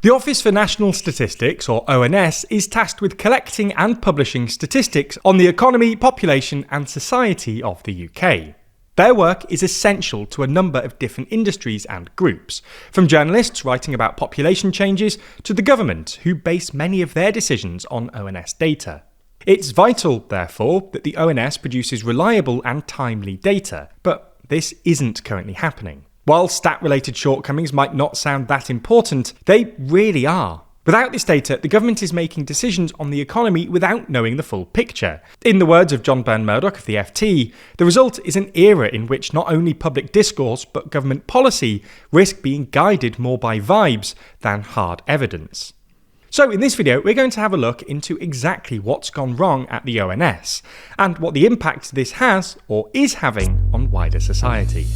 The Office for National Statistics, or ONS, is tasked with collecting and publishing statistics on the economy, population and society of the UK. Their work is essential to a number of different industries and groups, from journalists writing about population changes to the government, who base many of their decisions on ONS data. It's vital, therefore, that the ONS produces reliable and timely data, but this isn't currently happening. While stat-related shortcomings might not sound that important, they really are. Without this data, the government is making decisions on the economy without knowing the full picture. In the words of John Burn-Murdoch of the FT, the result is an era in which not only public discourse but government policy risk being guided more by vibes than hard evidence. So in this video, we're going to have a look into exactly what's gone wrong at the ONS, and what the impact this has, or is having, on wider society.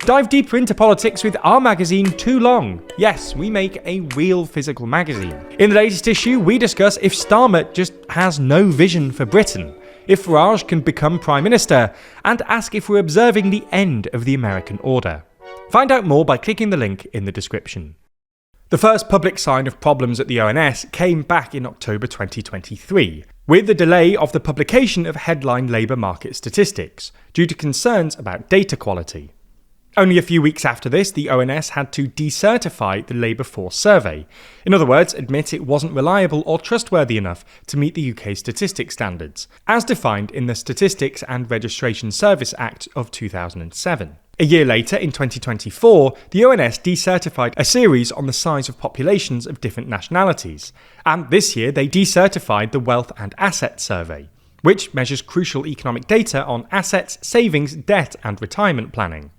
Dive deeper into politics with our magazine Too Long. Yes, we make a real physical magazine. In the latest issue, we discuss if Starmer just has no vision for Britain, if Farage can become Prime Minister, and ask if we're observing the end of the American order. Find out more by clicking the link in the description. The first public sign of problems at the ONS came back in October 2023, with the delay of the publication of headline labour market statistics, due to concerns about data quality. Only a few weeks after this, the ONS had to decertify the Labour Force Survey. In other words, admit it wasn't reliable or trustworthy enough to meet the UK statistics standards, as defined in the Statistics and Registration Service Act of 2007. A year later, in 2024, the ONS decertified a series on the size of populations of different nationalities, and this year they decertified the Wealth and Assets Survey, which measures crucial economic data on assets, savings, debt and retirement planning.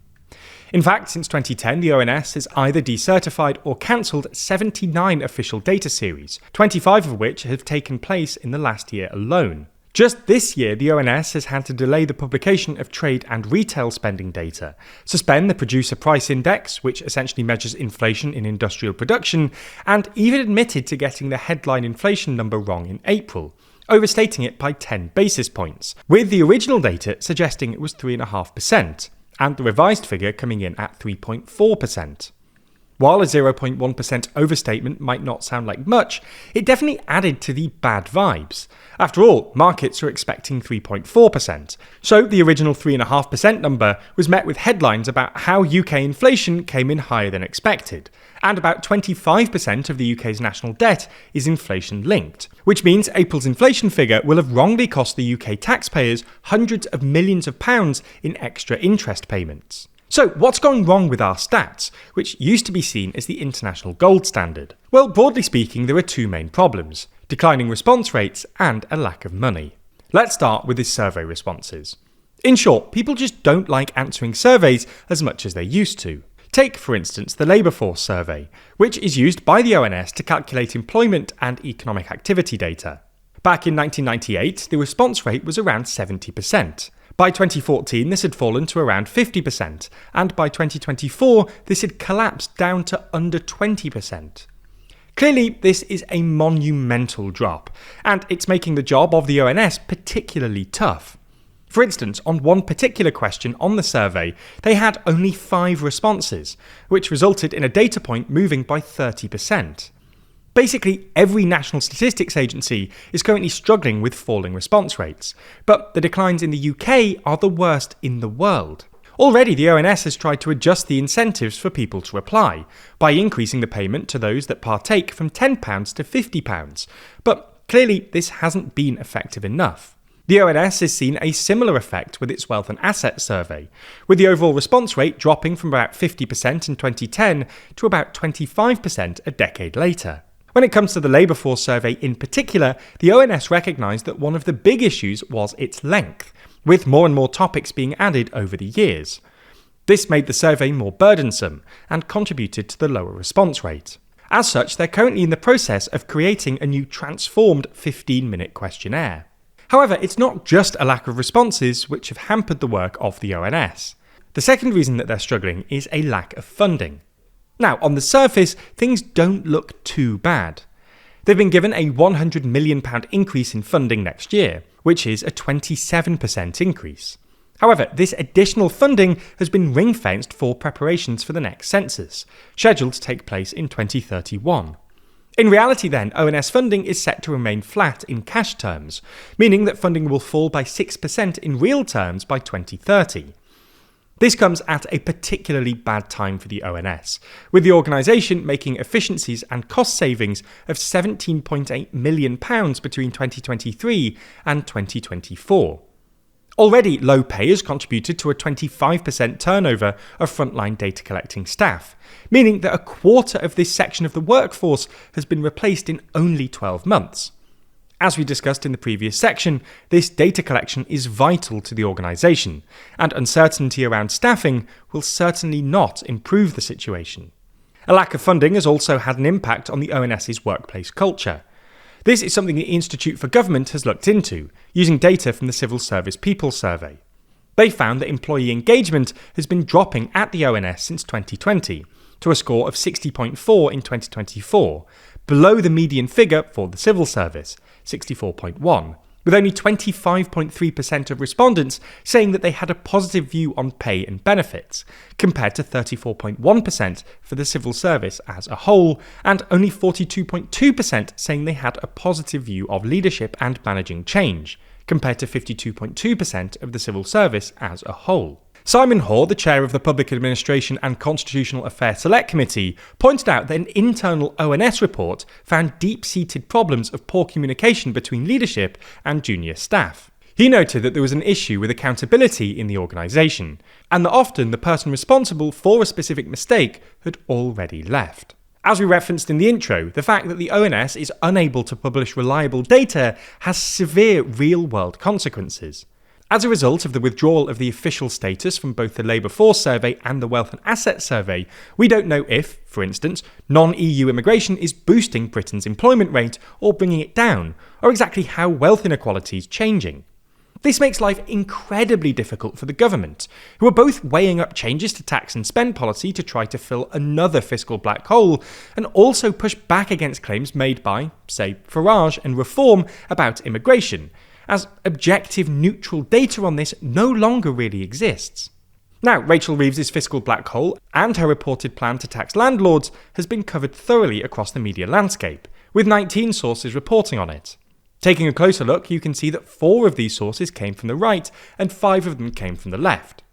In fact, since 2010, the ONS has either decertified or cancelled 79 official data series, 25 of which have taken place in the last year alone. Just this year, the ONS has had to delay the publication of trade and retail spending data, suspend the Producer Price Index, which essentially measures inflation in industrial production, and even admitted to getting the headline inflation number wrong in April, overstating it by 10 basis points, with the original data suggesting it was 3.5%. And the revised figure coming in at 3.4%. While a 0.1% overstatement might not sound like much, it definitely added to the bad vibes. After all, markets are expecting 3.4%, so the original 3.5% number was met with headlines about how UK inflation came in higher than expected, and about 25% of the UK's national debt is inflation-linked, which means April's inflation figure will have wrongly cost the UK taxpayers hundreds of millions of pounds in extra interest payments. So, what's gone wrong with our stats, which used to be seen as the international gold standard? Well, broadly speaking, there are two main problems: declining response rates and a lack of money. Let's start with the survey responses. In short, people just don't like answering surveys as much as they used to. Take, for instance, the Labour Force Survey, which is used by the ONS to calculate employment and economic activity data. Back in 1998, the response rate was around 70%. By 2014, this had fallen to around 50%, and by 2024, this had collapsed down to under 20%. Clearly, this is a monumental drop, and it's making the job of the ONS particularly tough. For instance, on one particular question on the survey, they had only 5 responses, which resulted in a data point moving by 30%. Basically, every national statistics agency is currently struggling with falling response rates, but the declines in the UK are the worst in the world. Already, the ONS has tried to adjust the incentives for people to apply, by increasing the payment to those that partake from £10 to £50, but clearly this hasn't been effective enough. The ONS has seen a similar effect with its Wealth and Assets Survey, with the overall response rate dropping from about 50% in 2010 to about 25% a decade later. When it comes to the Labour Force Survey in particular, the ONS recognised that one of the big issues was its length, with more and more topics being added over the years. This made the survey more burdensome and contributed to the lower response rate. As such, they're currently in the process of creating a new transformed 15-minute questionnaire. However, it's not just a lack of responses which have hampered the work of the ONS. The second reason that they're struggling is a lack of funding. Now, on the surface, things don't look too bad. They've been given a £100 million increase in funding next year, which is a 27% increase. However, this additional funding has been ring-fenced for preparations for the next census, scheduled to take place in 2031. In reality then, ONS funding is set to remain flat in cash terms, meaning that funding will fall by 6% in real terms by 2030. This comes at a particularly bad time for the ONS, with the organisation making efficiencies and cost savings of £17.8 million between 2023 and 2024. Already, low pay has contributed to a 25% turnover of frontline data collecting staff, meaning that a quarter of this section of the workforce has been replaced in only 12 months. As we discussed in the previous section, this data collection is vital to the organisation, and uncertainty around staffing will certainly not improve the situation. A lack of funding has also had an impact on the ONS's workplace culture. This is something the Institute for Government has looked into, using data from the Civil Service People Survey. They found that employee engagement has been dropping at the ONS since 2020, to a score of 60.4 in 2024, below the median figure for the civil service, 64.1, with only 25.3% of respondents saying that they had a positive view on pay and benefits, compared to 34.1% for the civil service as a whole, and only 42.2% saying they had a positive view of leadership and managing change, compared to 52.2% of the civil service as a whole. Simon Hoare, the chair of the Public Administration and Constitutional Affairs Select Committee, pointed out that an internal ONS report found deep-seated problems of poor communication between leadership and junior staff. He noted that there was an issue with accountability in the organisation, and that often the person responsible for a specific mistake had already left. As we referenced in the intro, the fact that the ONS is unable to publish reliable data has severe real-world consequences. As a result of the withdrawal of the official status from both the Labour Force Survey and the Wealth and Assets Survey, we don't know if, for instance, non-EU immigration is boosting Britain's employment rate or bringing it down, or exactly how wealth inequality is changing. This makes life incredibly difficult for the government, who are both weighing up changes to tax and spend policy to try to fill another fiscal black hole, and also push back against claims made by, say, Farage and Reform about immigration, as objective neutral data on this no longer really exists. Now, Rachel Reeves's fiscal black hole and her reported plan to tax landlords has been covered thoroughly across the media landscape, with 19 sources reporting on it. Taking a closer look, you can see that 4 of these sources came from the right and 5 of them came from the left.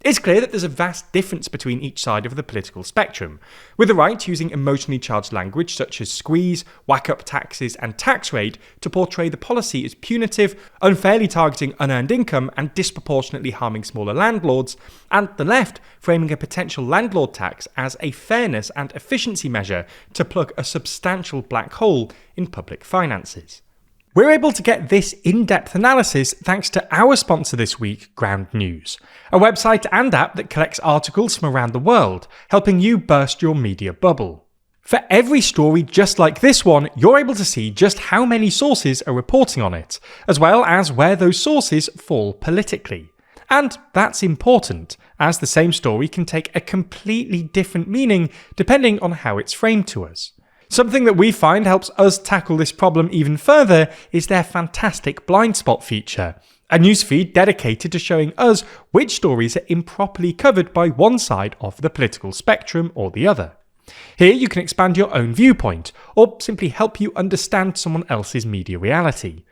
It's clear that there's a vast difference between each side of the political spectrum, with the right using emotionally charged language such as squeeze, whack up taxes and tax rate to portray the policy as punitive, unfairly targeting unearned income and disproportionately harming smaller landlords, and the left framing a potential landlord tax as a fairness and efficiency measure to plug a substantial black hole in public finances. We're able to get this in-depth analysis thanks to our sponsor this week, Ground News, a website and app that collects articles from around the world, helping you burst your media bubble. For every story just like this one, you're able to see just how many sources are reporting on it, as well as where those sources fall politically. And that's important, as the same story can take a completely different meaning depending on how it's framed to us. Something that we find helps us tackle this problem even further is their fantastic blind spot feature, a newsfeed dedicated to showing us which stories are improperly covered by one side of the political spectrum or the other. Here you can expand your own viewpoint, or simply help you understand someone else's media reality.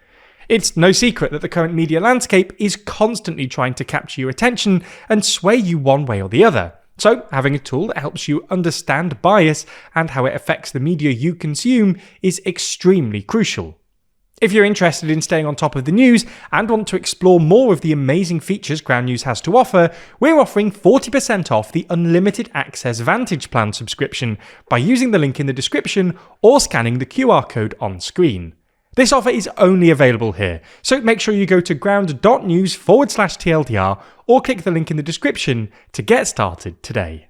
It's no secret that the current media landscape is constantly trying to capture your attention and sway you one way or the other. So, having a tool that helps you understand bias and how it affects the media you consume is extremely crucial. If you're interested in staying on top of the news and want to explore more of the amazing features Ground News has to offer, we're offering 40% off the Unlimited Access Vantage Plan subscription by using the link in the description or scanning the QR code on screen. This offer is only available here, so make sure you go to ground.news/TLDR or click the link in the description to get started today.